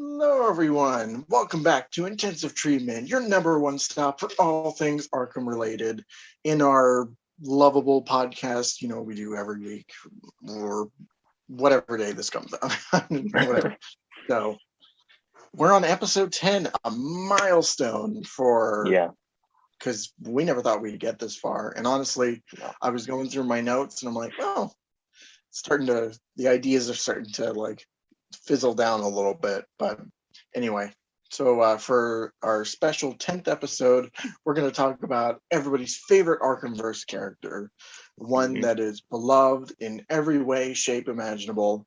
Hello, everyone. Welcome back to Intensive Treatment, your number one stop for all things Arkham related in our lovable podcast, we do every week or whatever day this comes out. Whatever. So we're on episode 10, a milestone because we never thought we'd get this far. And honestly, I was going through my notes and I'm like, well, the ideas are starting to fizzle down a little bit. But anyway, so for our special 10th episode, we're going to talk about everybody's favorite Arkhamverse character, one that is beloved in every way, shape imaginable.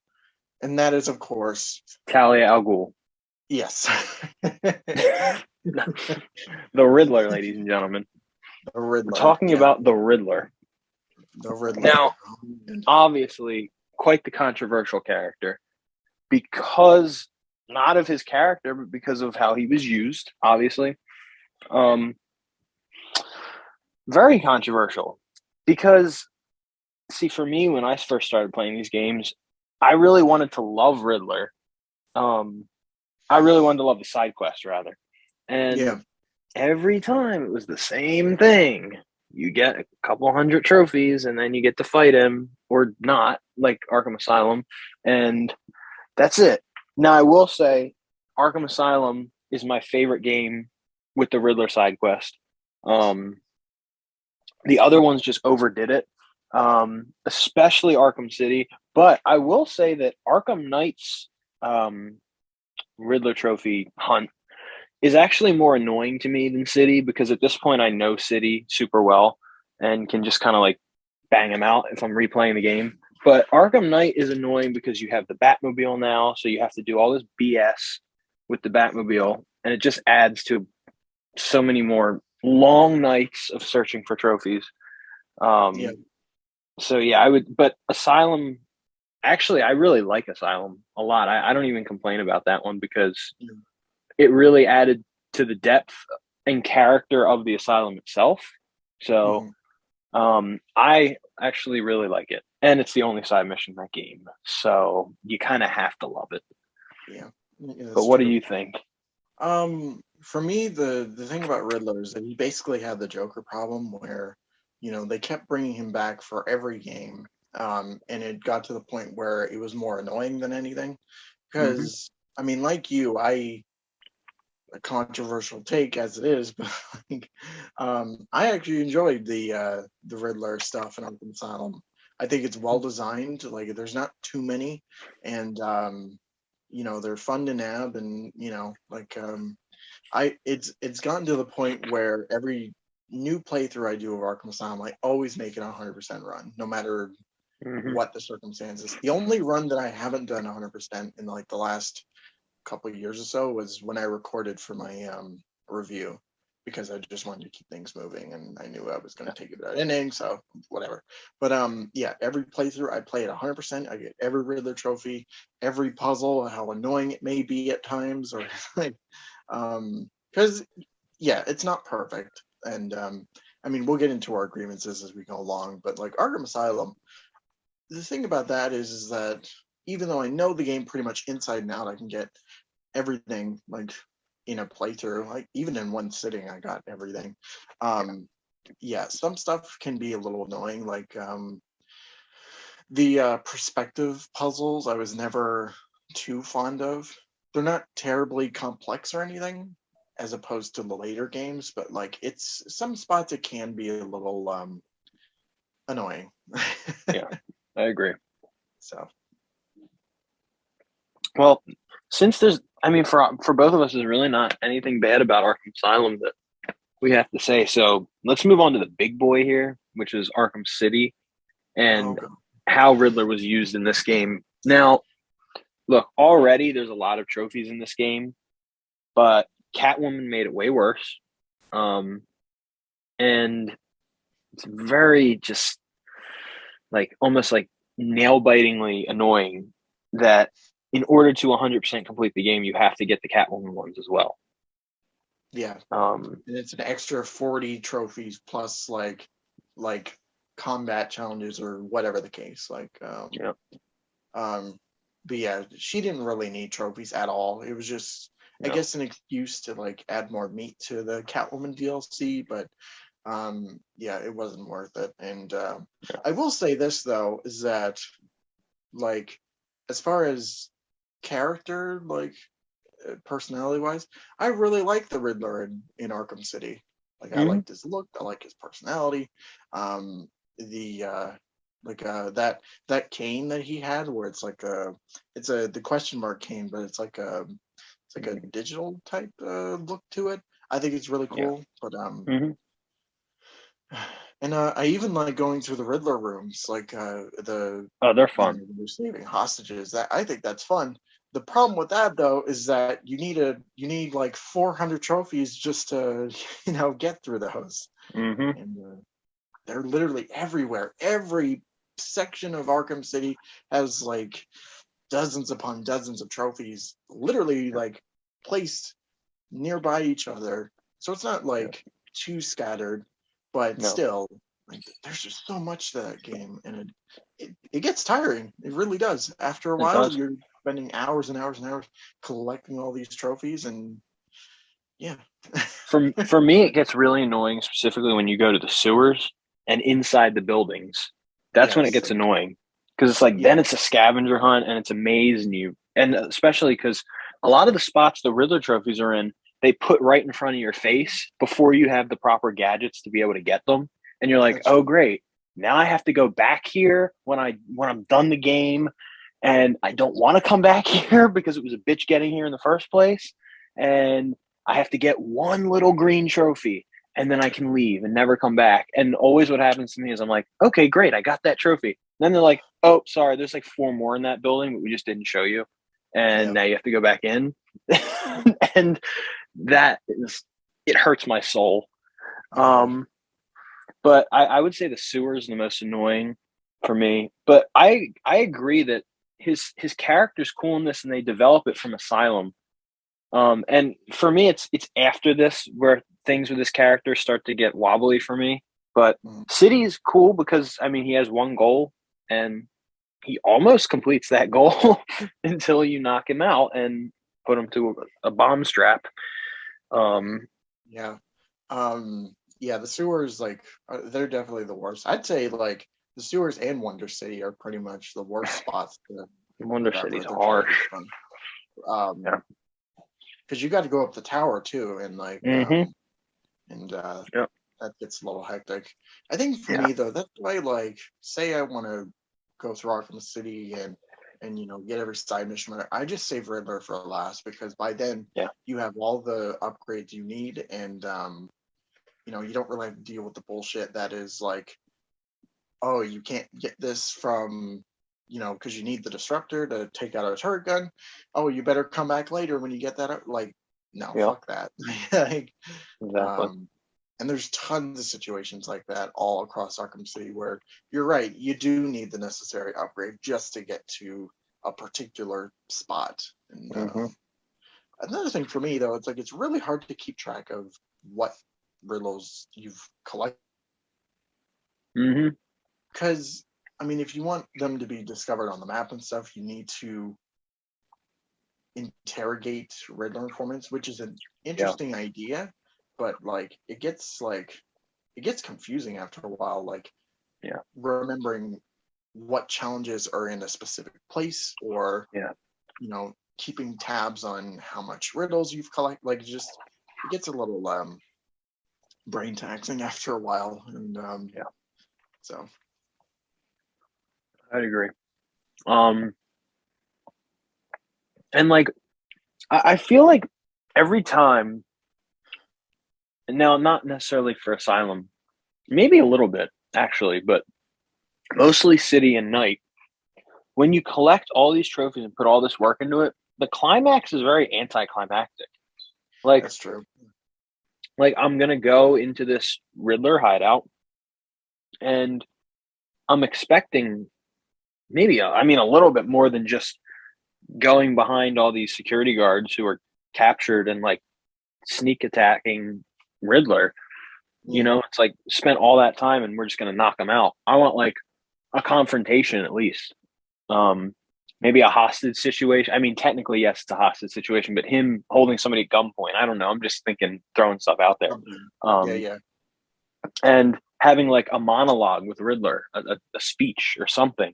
And that is, of course, Talia al Ghul. Yes. The Riddler, ladies and gentlemen. The Riddler. We're talking about the Riddler. The Riddler. Now, obviously, quite the controversial character because not of his character, but because of how he was used, obviously. Very controversial because, see, for me, when I first started playing these games, I really wanted to love Riddler. I really wanted to love the side quest, rather. And every time it was the same thing. You get a couple hundred trophies, and then you get to fight him, or not, like Arkham Asylum, and that's it. Now, I will say Arkham Asylum is my favorite game with the Riddler side quest. The other ones just overdid it, especially Arkham City. But I will say that Arkham Knight's Riddler trophy hunt is actually more annoying to me than City, because at this point I know City super well and can just kind of like bang him out if I'm replaying the game. But Arkham Knight is annoying because you have the Batmobile now, so you have to do all this BS with the Batmobile, and it just adds to so many more long nights of searching for trophies. So yeah, I would, but Asylum, actually, I really like Asylum a lot. I don't even complain about that one because it really added to the depth and character of the Asylum itself. So I actually really like it. And it's the only side mission in that game. So you kind of have to love it. Yeah. But what do you think? For me, the thing about Riddler is that he basically had the Joker problem where, they kept bringing him back for every game. And it got to the point where it was more annoying than anything. Because, I mean, like you, a controversial take as it is, but I actually enjoyed the Riddler stuff in Arkham Asylum. I think it's well designed. Like, there's not too many, and they're fun to nab, and it's gotten to the point where every new playthrough I do of Arkham Asylum, I always make it 100% run, no matter what the circumstances. The only run that I haven't done 100% in the last couple of years or so was when I recorded for my review, because I just wanted to keep things moving, and I knew I was going to take it out inning, so whatever. But every playthrough I play at 100%. I get every Riddler trophy, every puzzle, how annoying it may be at times, or because it's not perfect, and I mean, we'll get into our grievances as we go along, but like Arkham Asylum, the thing about that is that even though I know the game pretty much inside and out, I can get everything like in a playthrough, like even in one sitting, I got everything. Some stuff can be a little annoying, like the perspective puzzles I was never too fond of. They're not terribly complex or anything, as opposed to the later games, but like it's some spots it can be a little annoying. Yeah, I agree. So, well, since there's, I mean, for both of us, there's really not anything bad about Arkham Asylum that we have to say. So let's move on to the big boy here, which is Arkham City, and how Riddler was used in this game. Now, look, already there's a lot of trophies in this game, but Catwoman made it way worse. And it's very just like almost like nail-bitingly annoying that in order to 100% complete the game, you have to get the Catwoman ones as well. Yeah. And it's an extra 40 trophies plus like combat challenges or whatever the case. but yeah, she didn't really need trophies at all. It was just, I No. guess, an excuse to like add more meat to the Catwoman DLC, but yeah, it wasn't worth it. And Yeah. I will say this though, is that like as far as character, like personality wise, I really like the Riddler in Arkham City. Like I Hmm. liked his look, I like his personality. The like that cane that he had, where it's like it's a the question mark cane, but it's like a digital type look to it. I think it's really Yeah. cool. But Hmm. and I even like going through the Riddler rooms, like Oh, they're you know, fun. when you're saving hostages. That I think that's fun. The problem with that though is that you need like 400 trophies just to get through those, Hmm. and they're literally everywhere. Every section of Arkham City has like dozens upon dozens of trophies, literally Yeah. like placed nearby each other. So it's not Yeah. like too scattered, but No, still, like there's just so much to that game, and it gets tiring. It really does. After a it while, does. you're spending hours and hours and hours collecting all these trophies, and yeah, For me, it gets really annoying, specifically when you go to the sewers and inside the buildings. That's when it yes, gets annoying because it's like then yeah, it's a scavenger hunt and it's a maze, and especially because a lot of the spots the Riddler trophies are in, they put right in front of your face before you have the proper gadgets to be able to get them, and you're like, that's oh true. great, now I have to go back here when I'm done the game, and I don't want to come back here because it was a bitch getting here in the first place, and I have to get one little green trophy and then I can leave and never come back. And always what happens to me is I'm like, okay, great, I got that trophy. And then they're like, oh, sorry, there's like four more in that building, but we just didn't show you. And Yeah, now you have to go back in. And that is, it hurts my soul. yeah, But I would say the sewer is the most annoying for me. But I agree that his character's cool in this and they develop it from Asylum. And for me, it's after this where things with this character start to get wobbly for me. But mm, City is cool because I mean he has one goal and he almost completes that goal until you knock him out and put him to a bomb strap. Um, yeah. Yeah, the sewers like they're definitely the worst. I'd say like the sewers and Wonder City are pretty much the worst spots to Wonder City's whatever. They're just harsh. fun. Yeah. Because you got to go up the tower too, and Mm-hmm. and Yep. that gets a little hectic. I think for Yeah. me though, that's why like say I want to go through Arkham City and get every side mission. I just save Riddler for last because by then Yeah. you have all the upgrades you need, and you don't really have to deal with the bullshit that is like, oh, you can't get this from because you need the disruptor to take out a turret gun. Oh, you better come back later when you get that. Like, no, Yeah. fuck that. like, Exactly. and there's tons of situations like that all across Arkham City where you're right, you do need the necessary upgrade just to get to a particular spot. And Mm-hmm. another thing for me though, it's like it's really hard to keep track of what riddles you've collected Mm-hmm. because I mean, if you want them to be discovered on the map and stuff, you need to interrogate Riddler informants, which is an Yeah. interesting idea, but it gets confusing after a while. Like Yeah. remembering what challenges are in a specific place, or Yeah. keeping tabs on how much riddles you've collected. Like it gets a little brain taxing after a while, and Yeah. so I'd agree. Um, and like I feel like every time, and now not necessarily for Asylum, maybe a little bit actually, but mostly City and Night. When you collect all these trophies and put all this work into it, the climax is very anticlimactic. Like, that's true. like I'm gonna go into this Riddler hideout, and I'm expecting maybe I mean a little bit more than just going behind all these security guards who are captured and like sneak attacking Riddler. You Yeah, know, it's like spent all that time and we're just gonna knock them out. I want like a confrontation at least. Um, maybe a hostage situation. I mean, technically, yes, it's a hostage situation, but him holding somebody at gunpoint, I don't know. I'm just thinking, throwing stuff out there. Something. Yeah, Um, yeah. and having like a monologue with Riddler, a speech or something,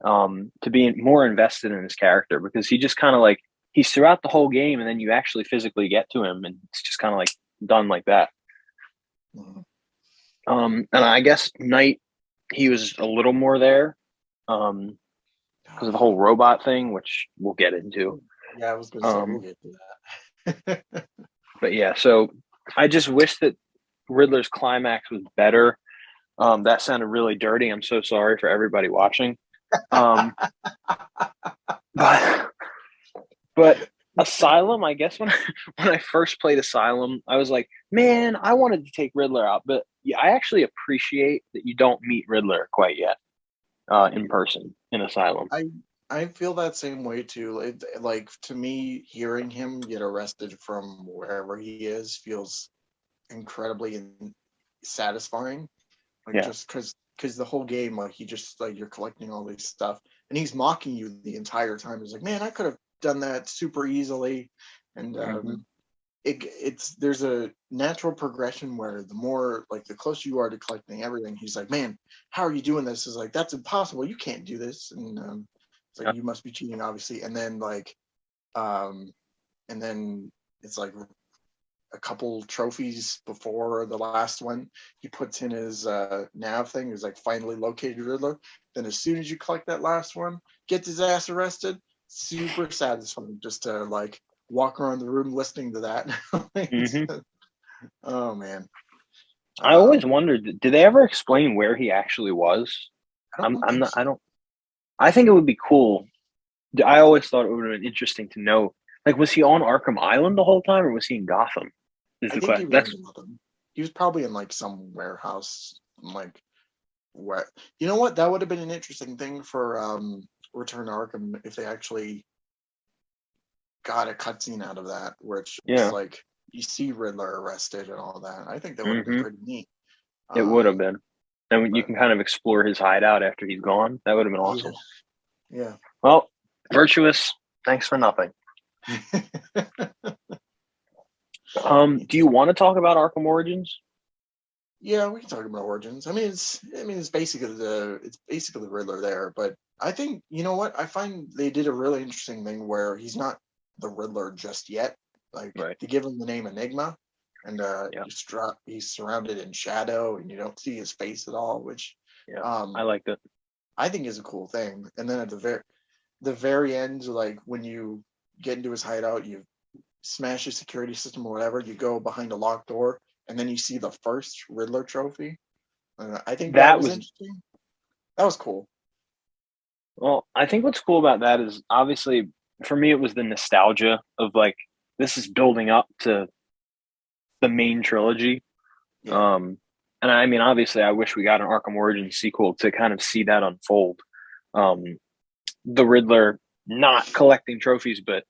to be more invested in his character, because he just kind of like, he's throughout the whole game, and then you actually physically get to him, and it's just kind of like done like that. Mhm. And I guess Knight, he was a little more there, because of the whole robot thing, which we'll get into. Yeah, I was gonna say we'll Um, get to that. but yeah, so I just wish that Riddler's climax was better. That sounded really dirty. I'm so sorry for everybody watching. Um, but but Asylum, I guess when I first played Asylum, I was like, man, I wanted to take Riddler out, but yeah, I actually appreciate that you don't meet Riddler quite yet, in person in Asylum. I I feel that same way too. Like to me, hearing him get arrested from wherever he is feels incredibly satisfying. Like Yeah. just because the whole game, like he just like you're collecting all this stuff, and he's mocking you the entire time. He's like, man, I could have done that super easily, and Hmm. it's there's a natural progression where the more like the closer you are to collecting everything, he's like, man, how are you doing this? Is like that's impossible. You can't do this, and it's like Yeah. you must be cheating, obviously. Um, and then it's like a couple trophies before the last one, he puts in his nav thing. He's like finally located Riddler. Then as soon as you collect that last one, gets his ass arrested. Super satisfying just to like walk around the room listening to that. Hmm. Oh man, I always um, wondered, did they ever explain where he actually was? I don't I'm think not, so. I don't, I think it would be cool. I always thought it would have been interesting to know. Like, was he on Arkham Island the whole time, or was he in Gotham? Is I the think question. he was in That's Gotham. He was probably in like some warehouse, like where you know what that would have been an interesting thing for Return to Arkham if they actually got a cutscene out of that, where it's just yeah. like you see Riddler arrested and all that. I think that would have been Hmm. pretty neat. It would have Um, been, and you but can kind of explore his hideout after he's gone. That would have been yeah, awesome. yeah, Well, Virtuous, thanks for nothing. Do you want to talk about Arkham Origins? yeah. We can talk about Origins. It's basically the Riddler there, but I think you know what I find they did a really interesting thing where he's not the Riddler just yet. Like Right. they give him the name Enigma, and Yeah. he's surrounded in shadow, and you don't see his face at all, which Yeah. I um, liked it. I think is a cool thing. And then at the very end, like when you get into his hideout, you smash his security system or whatever, you go behind a locked door, and then you see the first Riddler trophy. I think that That was was interesting. That was cool. Well, I think what's cool about that is, obviously, for me it was the nostalgia of like, this is building up to the main trilogy. Yeah, Um, and I mean, obviously, I wish we got an Arkham Origins sequel to kind of see that unfold. Um, the Riddler not collecting trophies, but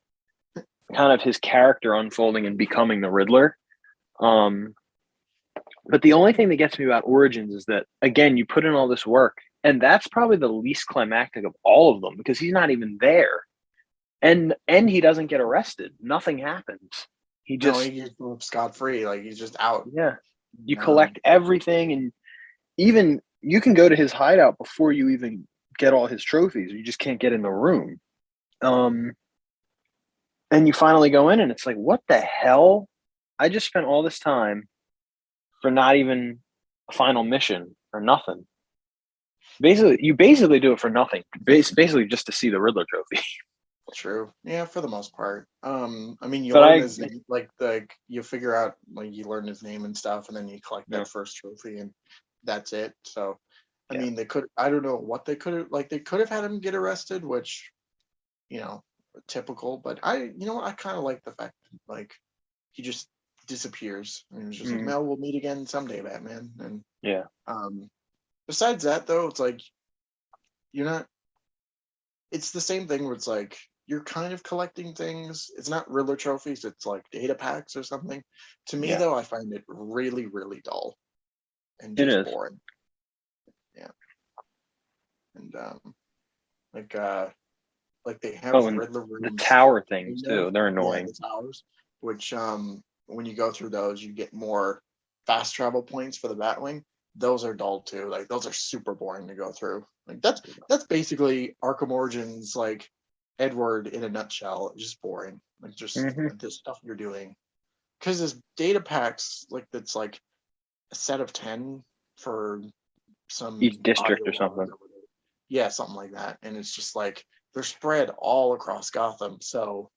kind of his character unfolding and becoming the Riddler. Um, but the only thing that gets me about Origins is that, again, you put in all this work, and that's probably the least climactic of all of them, because he's not even there, and he doesn't get arrested. Nothing happens. He no, just, he gets scot free. Like he's just out. yeah. You Um, collect everything, and even you can go to his hideout before you even get all his trophies. You just can't get in the room. Um, and you finally go in, and it's like, what the hell? I just spent all this time for not even a final mission or nothing. Basically, you basically do it for nothing. Basically, just to see the Riddler trophy. True. Yeah, for the most part. You But learn I, his name, like you figure out like you learn his name and stuff, and then you collect yeah, that first trophy, and that's it. So, yeah, they could. I don't know what they could have. Like they could have had him get arrested, which you know, typical. But I kind of like the fact that, like he just disappears, and it's just like, mm, Mel, we'll meet again someday, Batman. And yeah, um, besides that, though, it's like you're not it's the same thing where it's like you're kind of collecting things. It's not Riddler trophies, it's like data packs or something. To me yeah. though, I find it really, really dull and It just is. boring. Yeah. And like uh Like they have Oh, and Riddler the rooms, tower things kind of. too. They're Yeah, annoying. the towers, which when you go through those, you get more fast travel points for the Batwing. Those are dull too. Like those are super boring to go through. Like that's basically Arkham Origins, like Edward in a nutshell. Just boring. Like just Hmm. the stuff you're doing. Because there's data packs like that's like a set of 10 for some Each district or Iowa or something. whatever. Yeah, something like that. And it's just like they're spread all across Gotham. So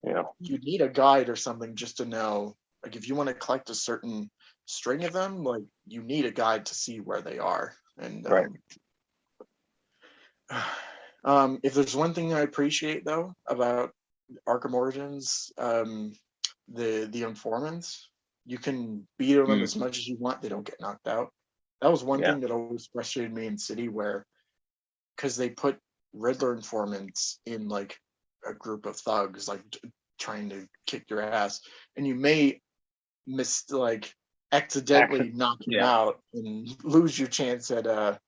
Yeah. you need a guide or something just to know. Like if you want to collect a certain string of them, like you need a guide to see where they are. And Right. if there's one thing I appreciate though about Arkham Origins, the informants, you can beat on them Mm. as much as you want. They don't get knocked out. That was one Yeah. thing that always frustrated me in City, where because they put Riddler informants in like a group of thugs, like trying to kick your ass, and you may like accidentally knock him Yeah. out and lose your chance at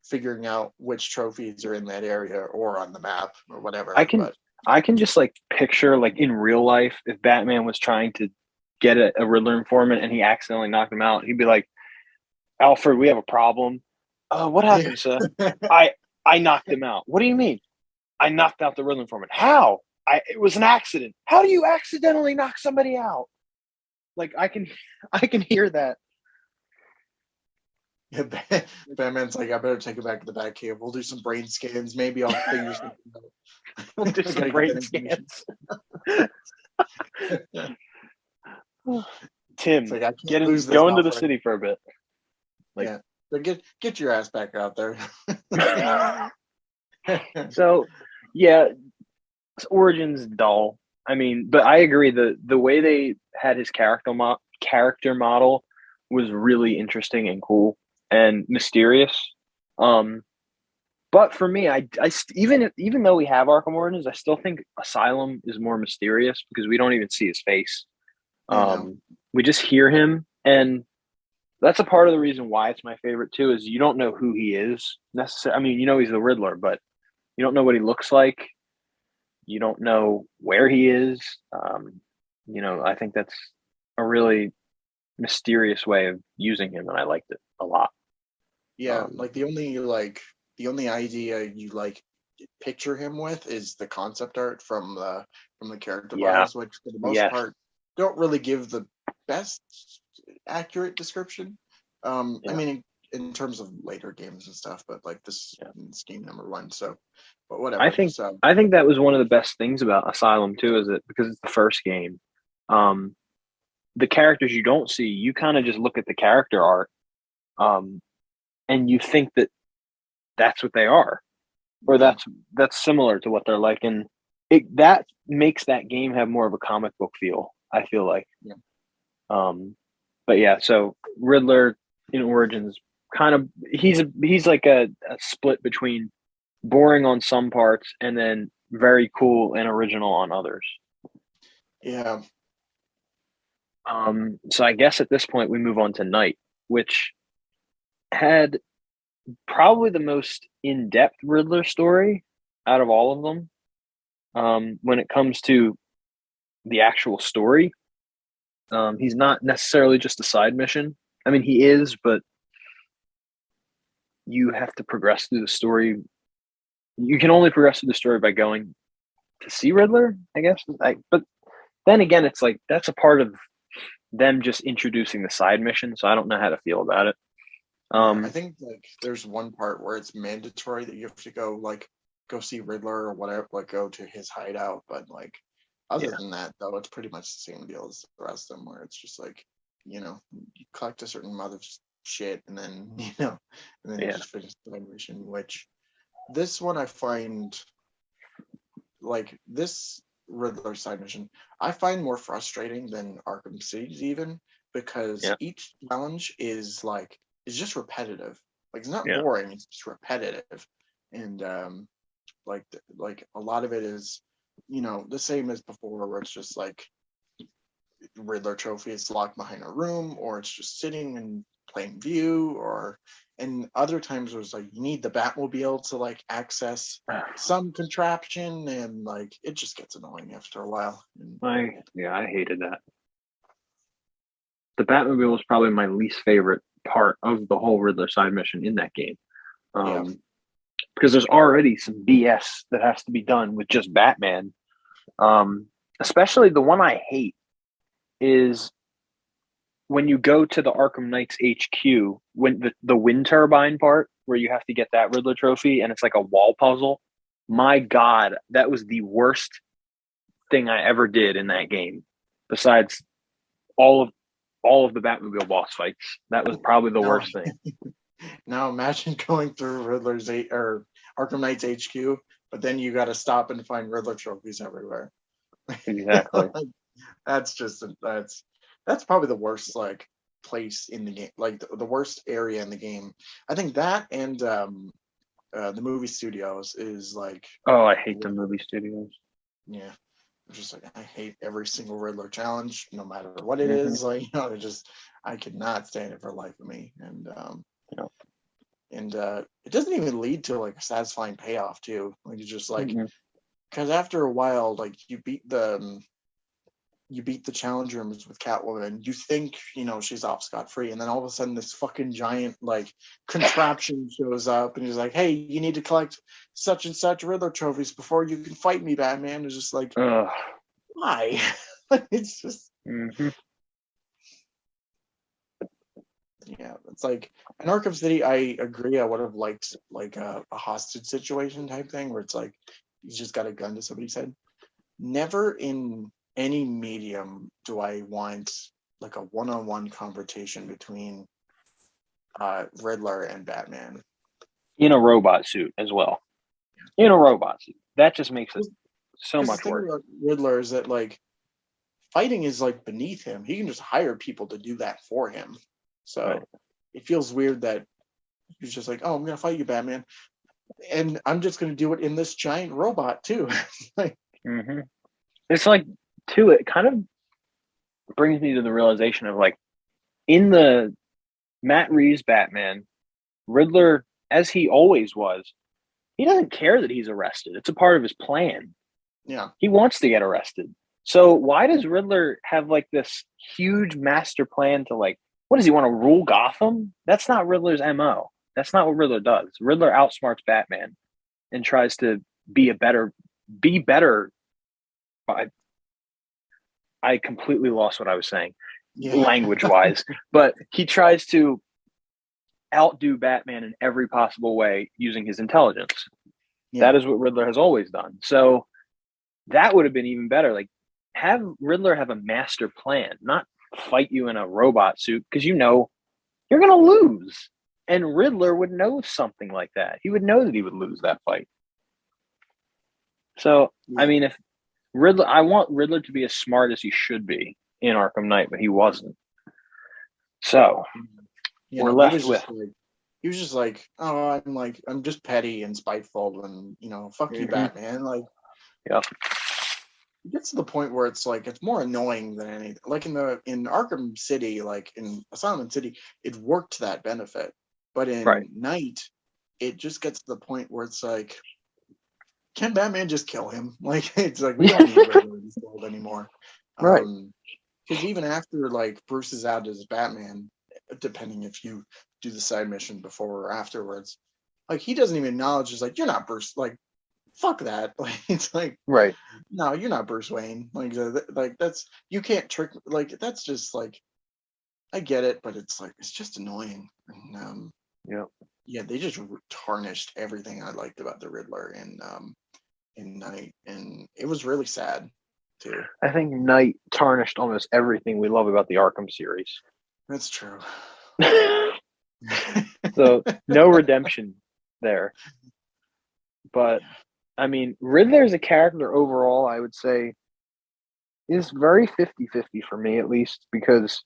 figuring out which trophies are in that area or on the map or I whatever. can But I can just like picture like in real life if Batman was trying to get a Riddler informant and he accidentally knocked him out, he'd be like, Alfred, we have a problem. What happened, sir? I I knocked him out. What do you mean? I knocked out the Riddler informant. How? It was an accident. How do you accidentally knock somebody out? Like I can hear that. yeah, Batman's like, I better take it back to the Batcave. We'll do some brain scans. Maybe I'll figure something out. We'll do I some gotta get that brain information. scans. It's Tim, like I can't lose this, go into the Alfred. city for a bit. Like Yeah, but get your ass back out there. so yeah, Origins dull. I mean, but I agree the way they had his character model was really interesting and cool and mysterious. Um, but for me, even though we have Arkham Origins, I still think Asylum is more mysterious because we don't even see his face. I know. We just hear him, and that's a part of the reason why it's my favorite too. Is you don't know who he is necessarily. I mean, you know he's the Riddler, but you don't know what he looks like. You don't know where he is. I think that's a really mysterious way of using him, and I liked it a lot. Yeah, Um, like the only idea you like picture him with is the concept art from the character yeah, bios, which for the most yes, part don't really give the best accurate description. I yeah, mean, in terms of later games and stuff, but like yeah. this game number one, so but I whatever. think So I think that was one of the best things about Asylum too, is that because it's the first game, um, the characters you don't see, you kind of just look at the character art, um, and you think that that's what they are, or yeah, that's similar to what they're like, and that makes that game have more of a comic book feel. I feel like. yeah, But yeah, so Riddler in Origins kind of he's like a split between boring on some parts and then very cool and original on others. yeah, So I guess at this point we move on to Night, which had probably the most in-depth Riddler story out of all of them. When it comes to the actual story, he's not necessarily just a side mission. I mean, he is, but you have to progress through the story. You can only progress through the story by going to see Riddler, I guess. But then again, it's like that's a part of them just introducing the side mission, so I don't know how to feel about it. yeah. I Um, think like there's one part where it's mandatory that you have to go see Riddler or whatever, like go to his hideout, but like other yeah, than that, though, it's pretty much the same deal as the rest of them, where it's just like, you collect a certain amount of shit, and then and then you yeah, just finish the mission. Which this one I find like this Riddler side mission, I find more frustrating than Arkham City's even because yeah, each challenge is just repetitive. Like it's not yeah, boring, it's just repetitive, and like a lot of it is the same as before, where it's just like Riddler trophy is locked behind a room, or it's just sitting in plain view, or and other times it was like you need the Batmobile to like access some contraption, and like it just gets annoying after a while. I hated that. The Batmobile was probably my least favorite part of the whole Riddler side mission in that game. Yeah. Because there's already some BS that has to be done with just Batman. Especially the one I hate is when you go to the Arkham Knights HQ, when the wind turbine part where you have to get that Riddler trophy and it's like a wall puzzle. My God, that was the worst thing I ever did in that game. Besides all of the Batmobile boss fights, that was probably the worst thing. Now imagine going through Riddler's or Arkham Knight's HQ, but then you got to stop and find Riddler trophies everywhere. Exactly. That's probably the worst like place in the game, like the worst area in the game. I think that and the movie studios is like. Oh, I hate the movie studios. Yeah, just like I hate every single Riddler challenge, no matter what it is. Like I could not stand it for the life of me, and it doesn't even lead to like a satisfying payoff too. Like it's just like because after a while, like you beat the challenge rooms with Catwoman, you think she's off scot-free, and then all of a sudden this fucking giant like contraption shows up, and he's like, "Hey, you need to collect such and such Riddler trophies before you can fight me, Batman." It's just like, why? It's just, yeah. It's like in Arkham City, I agree. I would have liked like a hostage situation type thing where it's like you just got a gun to somebody's head. Never in any medium do I want like a one-on-one confrontation between Riddler and Batman. In a robot suit as well. In a robot suit. That just makes it so much worse. The thing about Riddler is that like fighting is like beneath him. He can just hire people to do that for him. So it feels weird that he's just like, "Oh, I'm gonna fight you, Batman, and I'm just gonna do it in this giant robot too." It's like, too, it kind of brings me to the realization of like, in the Matt Reeves Batman, Riddler, as he always was, he doesn't care that he's arrested. It's a part of his plan. Yeah. He wants to get arrested. So why does Riddler have like this huge master plan to like, what does he want to rule Gotham? That's not Riddler's MO. That's not what Riddler does. Riddler outsmarts Batman and tries to be better. I completely lost what I was saying language-wise, but he tries to outdo Batman in every possible way using his intelligence. Yeah. That is what Riddler has always done. So that would have been even better. Like, have Riddler have a master plan, not fight you in a robot suit, because you're going to lose. And Riddler would know something like that. He would know that he would lose that fight. So, I mean, if Riddler, I want Riddler to be as smart as he should be in Arkham Knight, but he wasn't. So we're left with. He was just like, "Oh, I'm just petty and spiteful, and fuck you, Batman." Like, yeah. It gets to the point where it's like it's more annoying than anything. Like in Arkham City, like in Asylum City, it worked to that benefit, but in Night, it just gets to the point where it's like, can Batman just kill him? Like, it's like we don't need Riddler to be killed anymore. Right. Because even after like Bruce is out as Batman, depending if you do the side mission before or afterwards, like he doesn't even acknowledge. It's like, you're not Bruce. Like, fuck that. Like, it's like, no, you're not Bruce Wayne. Like that's, you can't trick. Like, that's just like, I get it, but it's like it's just annoying. And, yeah, they just tarnished everything I liked about the Riddler in Night, and it was really sad too. I think Night tarnished almost everything we love about the Arkham series. That's true. So no redemption there. But I mean, Riddler as a character overall, I would say, is very 50-50 for me, at least, because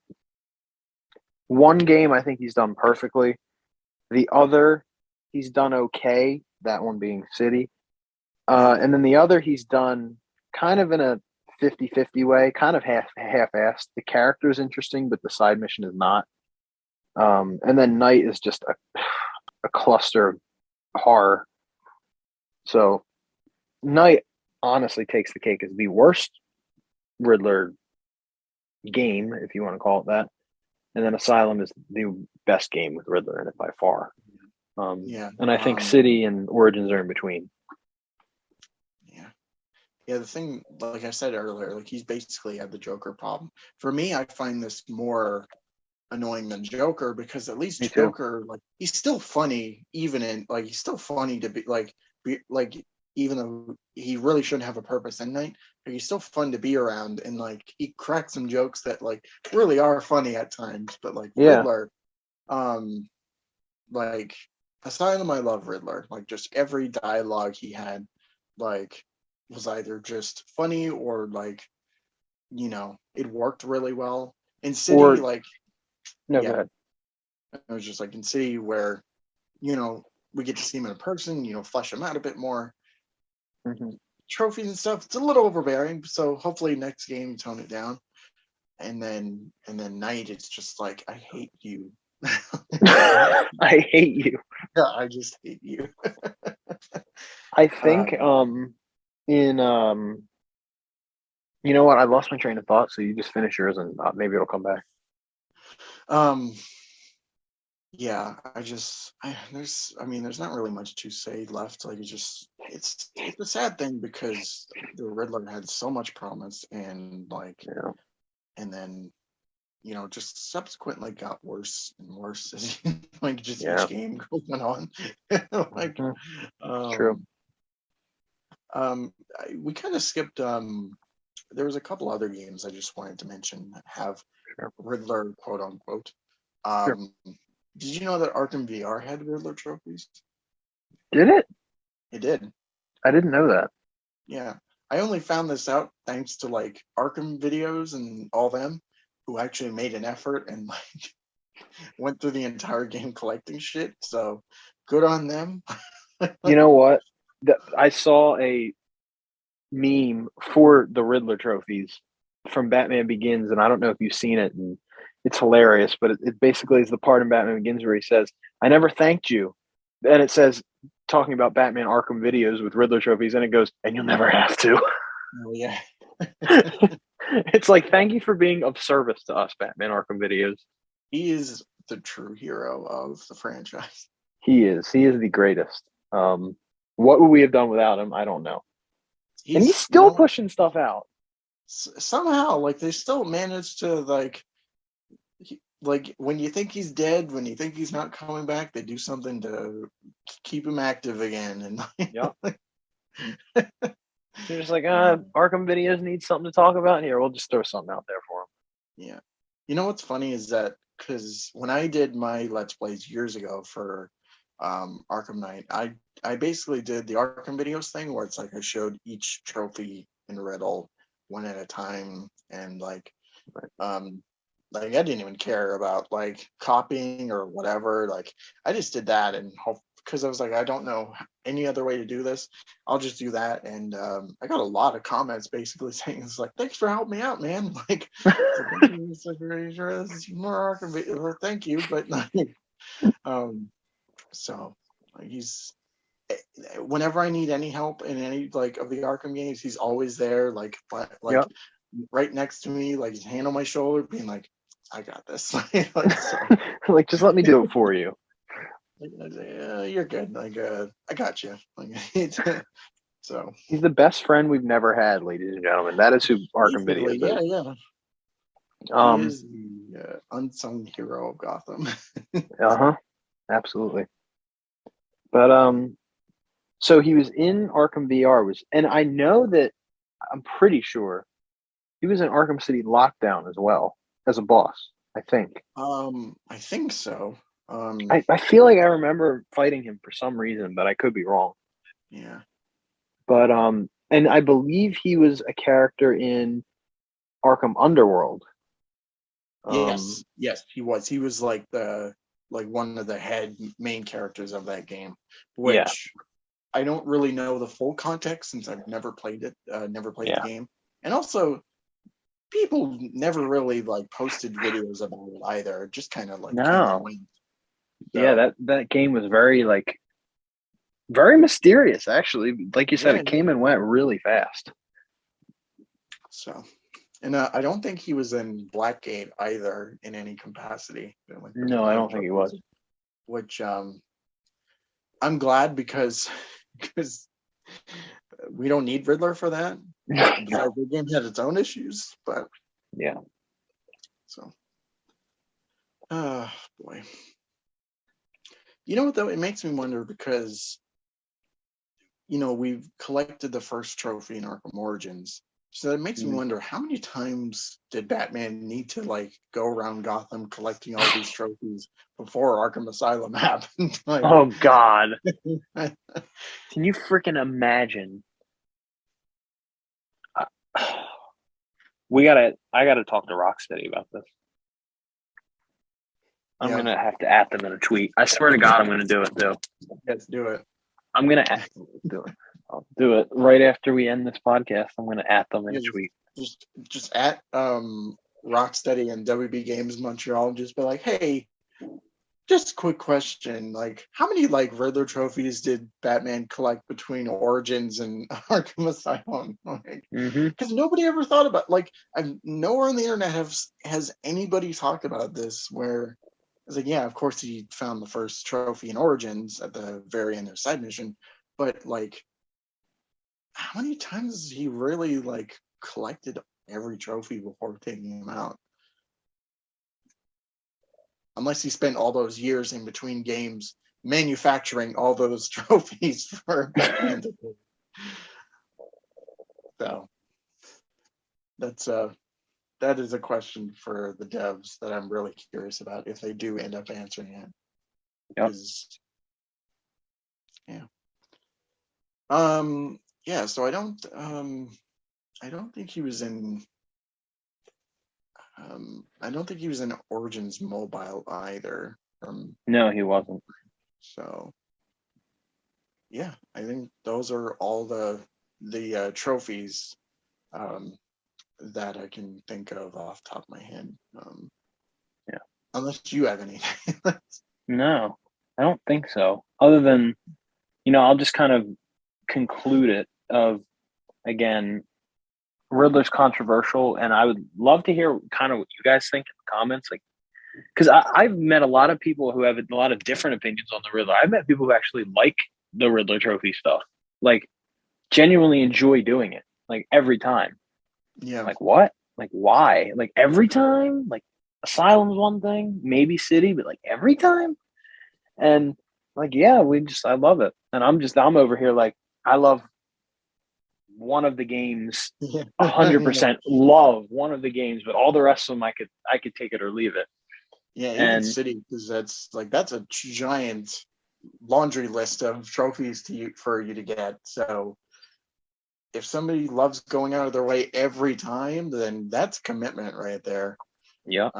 one game I think he's done perfectly. The other, he's done okay, that one being City. And then the other he's done kind of in a 50-50 way, kind of half-assed. The character is interesting, but the side mission is not. And then Night is just a cluster of horror. So Night honestly takes the cake as the worst Riddler game, if you want to call it that. And then Asylum is the best game with Riddler in it by far. Yeah. And I think City and Origins are in between. Yeah. Yeah, the thing, like I said earlier, like he's basically had the Joker problem. For me, I find this more annoying than Joker because at least Me too. Joker, like he's still funny, even in like he's still funny to be even though he really shouldn't have a purpose in night, but he's still fun to be around and like he cracks some jokes that like really are funny at times. But like Yeah. Riddler, um, like Asylum, I love Riddler. Like just every dialogue he had, like was either just funny or like it worked really well. In City, Or like no, go yeah, ahead. it was just like in City where we get to see him in person, flesh him out a bit more. Mm-hmm. Trophies and stuff, it's a little overbearing. So hopefully next game tone it down. And then Night, it's just like I hate you. I hate you. Yeah, I just hate you. I think Um, in you know what? I lost my train of thought, so you just finish yours and maybe it'll come back. um, yeah, there's not really much to say left. Like it's a sad thing because the Riddler had so much promise Yeah. and then just subsequently got worse and worse as like just each Yeah. game went on. Like, Mm-hmm. True. um, we kind of skipped. There was a couple other games I just wanted to mention that have Sure. Riddler, quote unquote. Sure. Did you know that Arkham VR had Riddler trophies? Did it? It did. I didn't know that. Yeah. I only found this out thanks to like Arkham videos and all them who actually made an effort and like went through the entire game collecting shit. So good on them. You know what? I saw a meme for the Riddler trophies from Batman Begins, and I don't know if you've seen it, and it's hilarious. But it basically is the part in Batman Begins where he says, "I never thanked you," and it says talking about Batman Arkham videos with Riddler trophies, and it goes, "And you'll never have to." Oh yeah. It's like, thank you for being of service to us, Batman Arkham videos. He is the true hero of the franchise. He is. He is the greatest. What would we have done without him? I don't know. And he's He's, still pushing stuff out. somehow like they still managed to like when you think he's dead, when you think he's not coming back, they do something to keep him active again. And Yep. They're just like, um, Arkham videos need something to talk about here. We'll just throw something out there for him. yeah, what's funny is that because when I did my Let's Plays years ago for Arkham Knight, I basically did the Arkham videos thing where it's like I showed each trophy in riddle one at a time, and like I didn't even care about like copying or whatever. Like I just did that and hope because I was like, I don't know any other way to do this. I'll just do that. And I got a lot of comments basically saying it's like, thanks for helping me out, man. Like, it's like very sure this is more thank you, but um, so like, he's whenever I need any help in any like of the Arkham games, he's always there, like Yep. right next to me, like his hand on my shoulder, being like, I got this. Like, so Like, just let me do it for you. you're good. Like, I got you. Like, so He's the best friend we've never had, ladies and gentlemen. That is who Arkham basically, Videos yeah, is. yeah. He Um, is the unsung hero of Gotham. uh-huh. Absolutely. But so he was in Arkham VR and I know that I'm pretty sure he was in Arkham City Lockdown as well as a boss, I think. I think so. I feel like I remember fighting him for some reason, but I could be wrong. Yeah. But and I believe he was a character in Arkham Underworld. Yes. Yes, he was. He was like one of the head main characters of that game, Yeah, which I don't really know the full context since I've never played it, never played the yeah. game. And also, people never really like posted videos about it either. It just kind of like came and No. went. Yeah, So that game was very mysterious, actually. Like you said, yeah, it came and went really fast. so. And I don't think he was in Blackgate either in any capacity, like with No, I live don't think he was. trophies, which I'm glad because because we don't need Riddler for that. Besides, the game had its own issues, but Yeah. so, boy, you know what though? It makes me wonder because we've collected the first trophy in Arkham Origins, so it makes me Mhm. wonder how many times did Batman need to like go around Gotham collecting all these trophies before Arkham Asylum happened? Like, Oh God. Can you freaking imagine? I gotta talk to Rocksteady about this. I'm yeah, gonna have to at them in a tweet. I swear to God, I'm gonna do it too. let's do it. I'm gonna do it. I'll do it right after we end this podcast. I'm gonna at them in Yeah, a tweet. just at Rocksteady and WB Games Montreal, just be like, hey, just a quick question. Like, how many like Riddler trophies did Batman collect between Origins and Arkham Asylum? Like, Mm-hmm. because nobody ever thought about like I'm nowhere on the internet has anybody talked about this where it's like, yeah, of course he found the first trophy in Origins at the very end of side mission, but like how many times has he really like collected every trophy before taking him out? Unless he spent all those years in between games manufacturing all those trophies for Batman to play. So that is a question for the devs that I'm really curious about if they do end up answering it. Yep. Because yeah. Yeah, so I don't think he was in I don't think he was in Origins Mobile either. No, he wasn't. So yeah, I think those are all the trophies um, that I can think of off the top of my head. Yeah. Unless you have anything. No, I don't think so. Other than, I'll just kind of conclude it of again, Riddler's controversial, and I would love to hear kind of what you guys think in the comments. Like, because I've met a lot of people who have a lot of different opinions on the Riddler. I've met people who actually like the Riddler trophy stuff, like genuinely enjoy doing it, like every time. Yeah. Like what? Like why? Like every time? Like Asylum's one thing, maybe City, but like every time? And like, yeah, I love it. And I'm over here like, I love one of the games, Yeah. Yeah. 100% love one of the games, but all the rest of them, I could take it or leave it. Yeah, even And City, because that's a giant laundry list of trophies for you to get. So if somebody loves going out of their way every time, then that's commitment right there. yeah,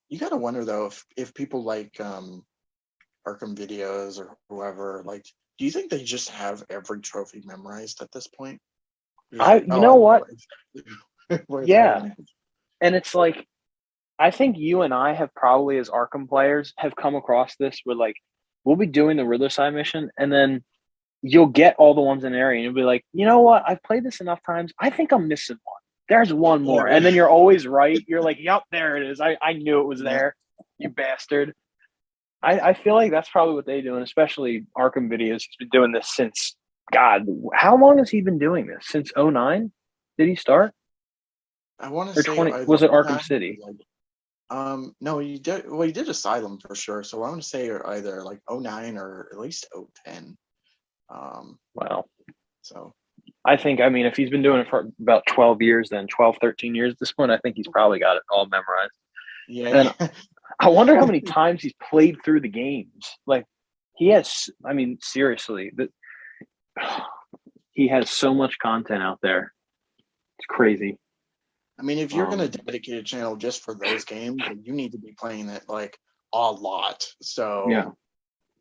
You gotta wonder though if people like Arkham videos or whoever, like, do you think they just have every trophy memorized at this point? Just like, you oh, know I know what? exactly where that Yeah. one is. And it's like, I think you and I have probably, as Arkham players, have come across this where like we'll be doing the Riddler side mission, and then you'll get all the ones in the area, and you'll be like, you know what? I've played this enough times. I think I'm missing one. There's one Yeah, more, and then you're always right. You're like, yep, there it is. I knew it was yeah. there. You bastard. I feel like that's probably what they do, and especially Arkham videos. He's been doing this since God. How long has he been doing this? Since '09? Did he start? I want to Or say 20? either Was it Arkham 09 City? or like no, he did. Well, he did Asylum for sure. So I want to say either like 09 or at least 010. Wow. So I mean, if he's been doing it for about 12 years, then 12, 13 years at this point, I think he's probably got it all memorized. yeah, And I wonder how many times he's played through the games. Like, he has, I mean, seriously, he has so much content out there. It's crazy. I mean, if you're gonna Um, dedicate a channel just for those games, then you need to be playing it like a lot. So yeah.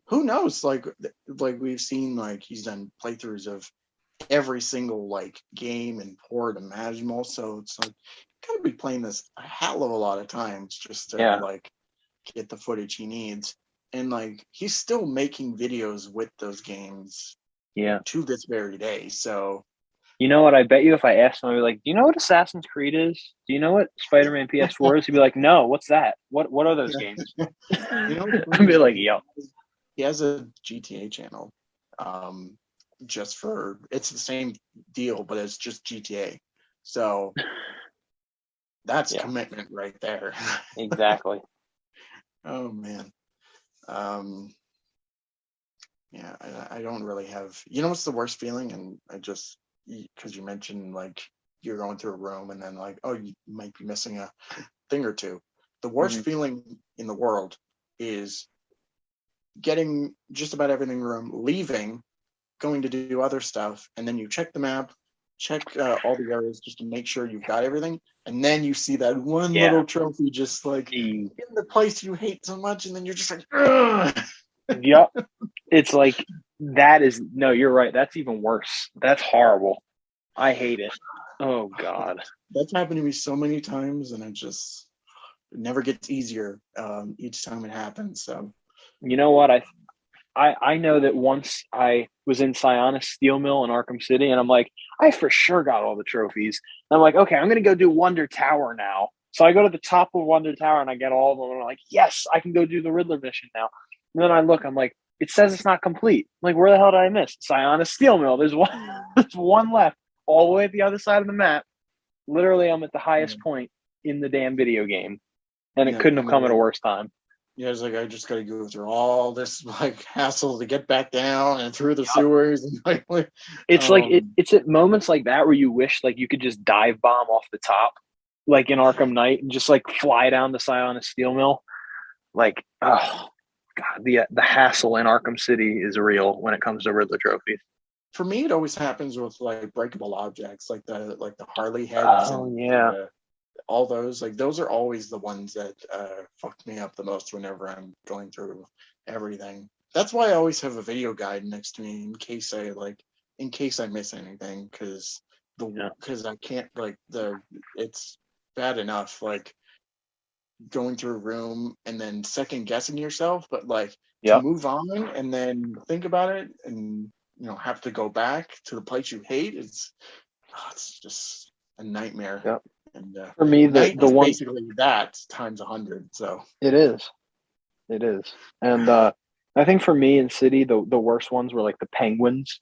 who knows? Like we've seen, like he's done playthroughs of every single like game and port imaginable. So it's like gotta be playing this a hell of a lot of times just to Yeah. like get the footage he needs. And like he's still making videos with those games Yeah. to this very day. So You know what? I bet you if I asked him, I'd be like, "Do you know what Assassin's Creed is? Do you know what Spider-Man PS4 is?" He'd be like, "No, what's that? What are those games?" you know what's I'd funny be is like, "Yo, he has a GTA channel. Um just for it's the same deal, but it's just GTA. So that's yeah, commitment right there. exactly." Oh man. Um yeah, I don't really have, you know what's the worst feeling? And I just, because you mentioned like you're going through a room and then like, oh, you might be missing a thing or two. The worst Hmm. feeling in the world is getting just about everything in the room, leaving, going to do other stuff, and then you check the map, check all the areas just to make sure you've got everything, and then you see that one Yeah. little trophy just like in the place you hate so much, and then you're just like, ugh. Yep. It's like that is no, you're right. That's even worse. That's horrible. I hate it. Oh God. That's happened to me so many times, and it never gets easier each time it happens. So You know what? I know that once I was in Sionis Steel Mill in Arkham City, and I'm like, I for sure got all the trophies. And I'm like, okay, I'm gonna go do Wonder Tower now. So I go to the top of Wonder Tower and I get all of them. And I'm like, yes, I can go do the Riddler mission now. And then I look, I'm like, it says it's not complete. I'm like, where the hell did I miss? Sionis Steel Mill. There's one, there's one left, all the way at the other side of the map. Literally, I'm at the yeah, highest point in the damn video game, and it yeah, couldn't have and then come at a like, worse time. yeah, it's like I just got to go through all this like hassle to get back down and through the sewers and like It's like um it's at moments like that where you wish like you could just dive bomb off the top, like in Arkham Knight, and just like fly down the Sionis Steel Mill. Like, oh God, the hassle in Arkham City is real when it comes to Riddler trophies. for me it always happens with like breakable objects like the Harley heads Oh and yeah, all those, like those are always the ones that fuck me up the most whenever I'm going through everything. That's why I always have a video guide next to me in case I miss anything, yeah, because I can't like the it's bad enough like going through a room and then second guessing yourself, but like to yep, move on and then think about it and have to go back to the place you hate, it's just a nightmare. yep. And For me, night the is one basically that times 100. So it is, it is, and I think for me in City, the worst ones were like the penguins.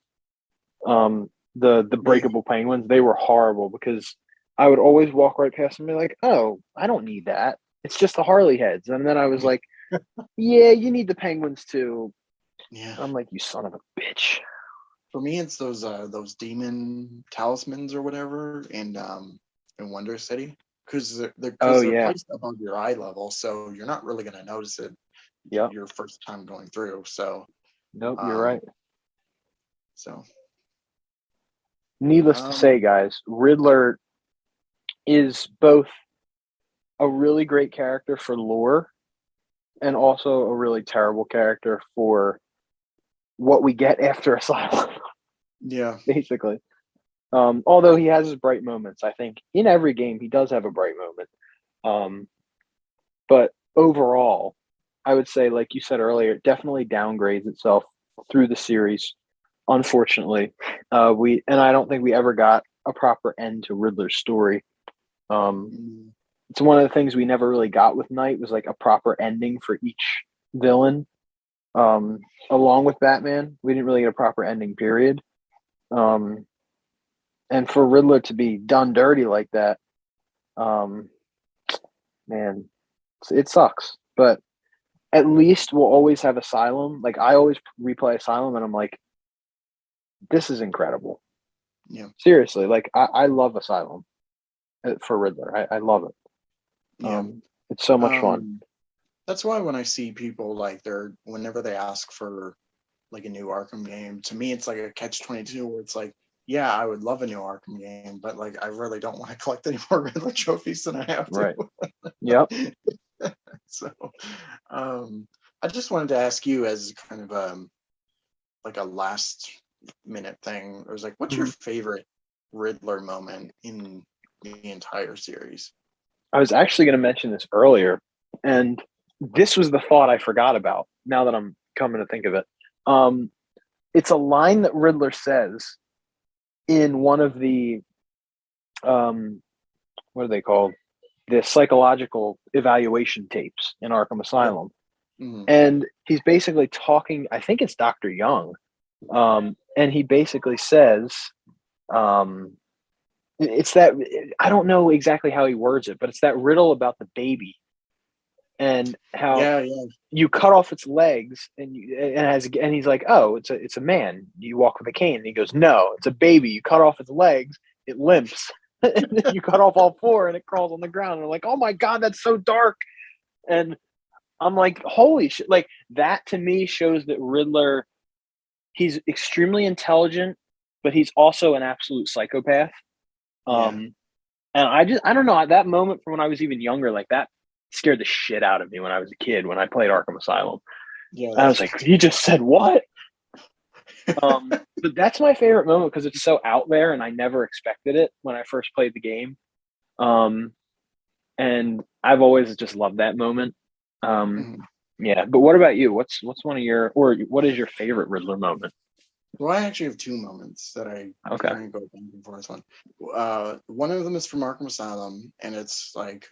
The yeah, breakable penguins, they were horrible because I would always walk right past them and be like, oh, I don't need that. It's just the Harley heads. And then I was like, yeah, you need the penguins too. yeah. I'm like, you son of a bitch. For me, it's those demon talismans or whatever in Wonder City, Oh they're yeah. placed above your eye level, so you're not really gonna notice it Yep. your first time going through. So Nope, you're um right. so Needless to um say, guys, Riddler is both a really great character for lore and also a really terrible character for what we get after Asylum, yeah, basically. Although he has his bright moments, I think in every game he does have a bright moment. Um, but overall, I would say, like you said earlier, it definitely downgrades itself through the series. Unfortunately, I don't think we ever got a proper end to Riddler's story. Um, mm, it's one of the things we never really got with Knight was like a proper ending for each villain. Along with Batman, we didn't really get a proper ending. Period. Um, and for Riddler to be done dirty like that, um, man, it sucks. But at least we'll always have Asylum. Like I always replay Asylum, and I'm like, this is incredible. yeah, Seriously, like I love Asylum for Riddler. I love it. yeah. It's so much fun. Um, that's why when I see people like whenever they ask for like a new Arkham game, to me it's like a catch-22 where it's like, yeah, I would love a new Arkham game, but like I really don't want to collect any more Riddler trophies than I have Right. Yep. to. So I just wanted to ask you as kind of like a last minute thing. It was like, what's your Mhm. favorite Riddler moment in the entire series? I was actually going to mention this earlier, and this was the thought I forgot about now that I'm coming to think of it. Um, it's a line that Riddler says in one of the um, what are they called? The psychological evaluation tapes in Arkham Yeah. Asylum. Mm-hmm. And he's basically talking, I think it's Dr. Young. And he basically says, um, it's that, I don't know exactly how he words it, but it's that riddle about the baby and how Yeah, yeah. you cut off its legs and he's like, oh, it's a man. You walk with a cane. And he goes, no, it's a baby. You cut off its legs, it limps. And then you cut off all four and it crawls on the ground. And I'm like, oh my God, that's so dark. And I'm like, holy shit. Like that to me shows that Riddler, he's extremely intelligent, but he's also an absolute psychopath. Yeah. Um, and I don't know, that moment from when I was even younger, like that scared the shit out of me when I was a kid when I played Arkham Asylum. Yeah, I was like, he just said what? But that's my favorite moment because it's so out there and I never expected it when I first played the game. Um, and I've always just loved that moment. Um, Mhm. yeah, but what about you? What's one of your or what is your favorite Riddler moment? Well, I actually have two moments that I Okay. kind of go back and forth on. One of them is from Arkham Asylum, and it's like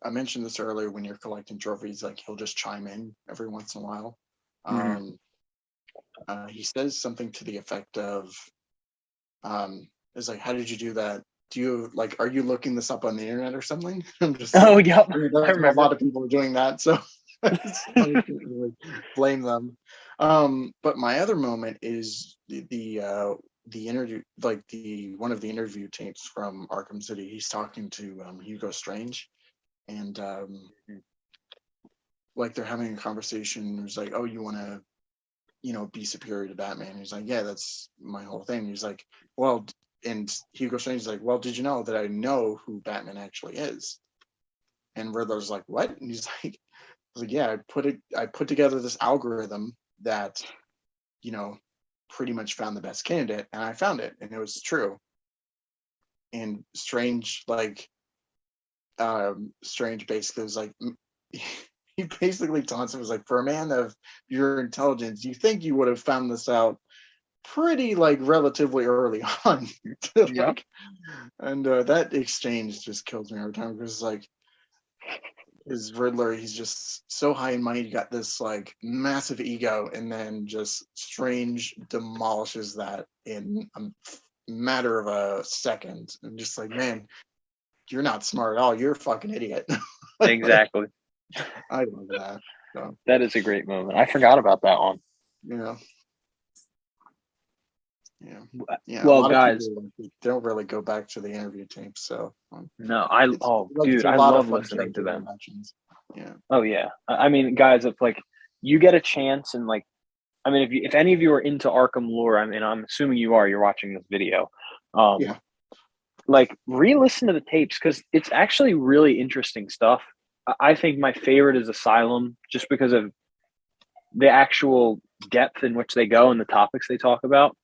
I mentioned this earlier when you're collecting trophies, like he'll just chime in every once in a while. Mm-hmm. Um, he says something to the effect of, "Is like, how did you do that? Do you like, are you looking this up on the internet or something?" I'm just Oh, like, yep. I there's a remember. lot of people doing that, so I can't really blame them. But my other moment is the interview, like the one of the interview tapes from Arkham City. He's talking to Hugo Strange, and like they're having a conversation. He's like, "Oh, you want to, be superior to Batman?" He's like, "Yeah, that's my whole thing." He's like, "Well," and Hugo Strange is like, "Well, did you know that I know who Batman actually is?" And Riddler's like, "What?" And he's like, "Yeah, I put together this algorithm that, you know, pretty much found the best candidate, and I found it, and it was true." And Strange basically was like, he basically taunts him, was like, "For a man of your intelligence, you think you would have found this out pretty like relatively early on." Yep. Like, and that exchange just kills me every time because like his Riddler, he's just so high and mighty, got this like massive ego, and then just Strange demolishes that in a matter of a second. And just like, man, you're not smart at all. You're a fucking idiot. Like, Exactly. I love that. So, That is a great moment. I forgot about that one. you know, yeah, yeah. A Well, lot of guys, people like, don't really go back to the interview tapes, so no, I it's oh like it's dude, a I lot of love fun listening to character them. interactions. Yeah, Oh yeah. I mean, guys, if like you get a chance and like I mean if any of you are into Arkham lore, I mean I'm assuming you are, you're watching this video. yeah, Like re-listen to the tapes because it's actually really interesting stuff. I think my favorite is Asylum just because of the actual depth in which they go and the topics they talk about.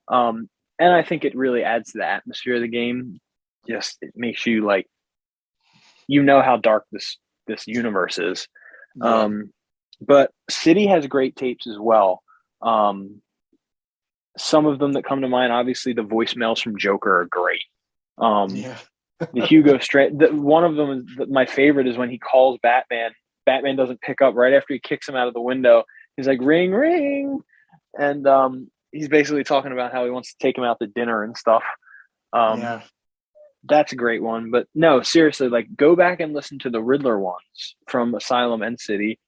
Um, and I think it really adds to the atmosphere of the game. Just it makes you like how dark this universe is. yeah, Um, but City has great tapes as well. Um, some of them that come to mind, obviously, the voicemails from Joker are great. Um, yeah, the Hugo Straight, one of them is my favorite is when he calls Batman. Batman doesn't pick up right after he kicks him out of the window. He's like, ring, ring. And he's basically talking about how he wants to take him out to dinner and stuff. Um, yeah. that's a great one. But no, seriously, like go back and listen to the Riddler ones from Asylum and City,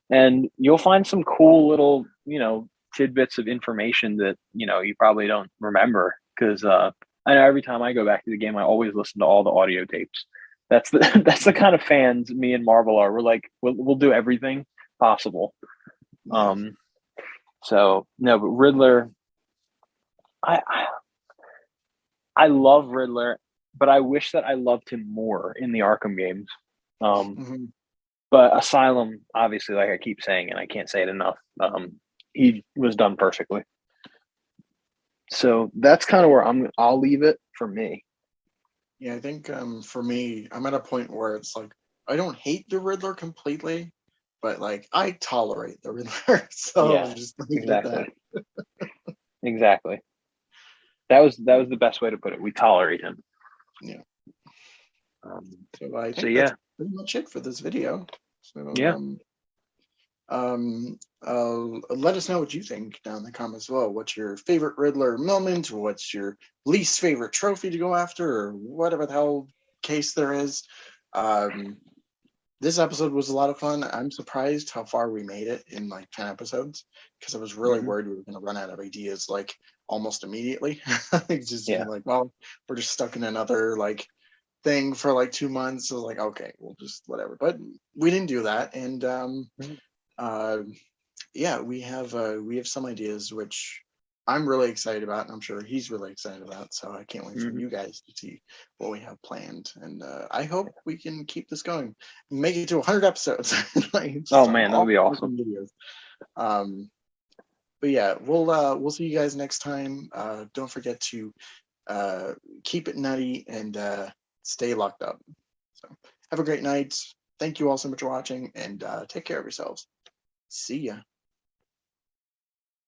and you'll find some cool little, tidbits of information that you probably don't remember because I know every time I go back to the game, I always listen to all the audio tapes. That's the that's the kind of fans me and Marvel are. We're like we'll do everything possible. Yeah. Um, so no, but Riddler, I I love Riddler, but I wish that I loved him more in the Arkham games. Um, Mhm. but Asylum, obviously, like I keep saying, and I can't say it enough, he was done perfectly. So that's kind of where I'll leave it for me. Yeah, I think for me, I'm at a point where it's like I don't hate the Riddler completely, but like I tolerate the Riddler, so I'll Yeah, just leave it at exactly. that. Exactly. That was the best way to put it. We tolerate him. Yeah. Um, So I so think that's yeah, pretty much it for this video. So yeah, let us know what you think down in the comments as well. What's your favorite Riddler moment? What's your least favorite trophy to go after, or whatever the hell case there is. Um, this episode was a lot of fun. I'm surprised how far we made it in like 10 episodes because I was really hmm worried we were going to run out of ideas like almost immediately. It's just yeah, being like, well, we're just stuck in another like thing for like 2 months. So like, okay, we'll just whatever. But we didn't do that. And Mhm. uh, yeah, we have some ideas which I'm really excited about, and I'm sure he's really excited about. So I can't wait for Mhm. you guys to see what we have planned, and I hope we can keep this going, make it to 100 episodes, like Oh just on man, that would all be awesome. fucking videos. Um, but yeah, we'll see you guys next time. Don't forget to uh, keep it nutty and stay locked up. So have a great night. Thank you all so much for watching, and take care of yourselves. See ya.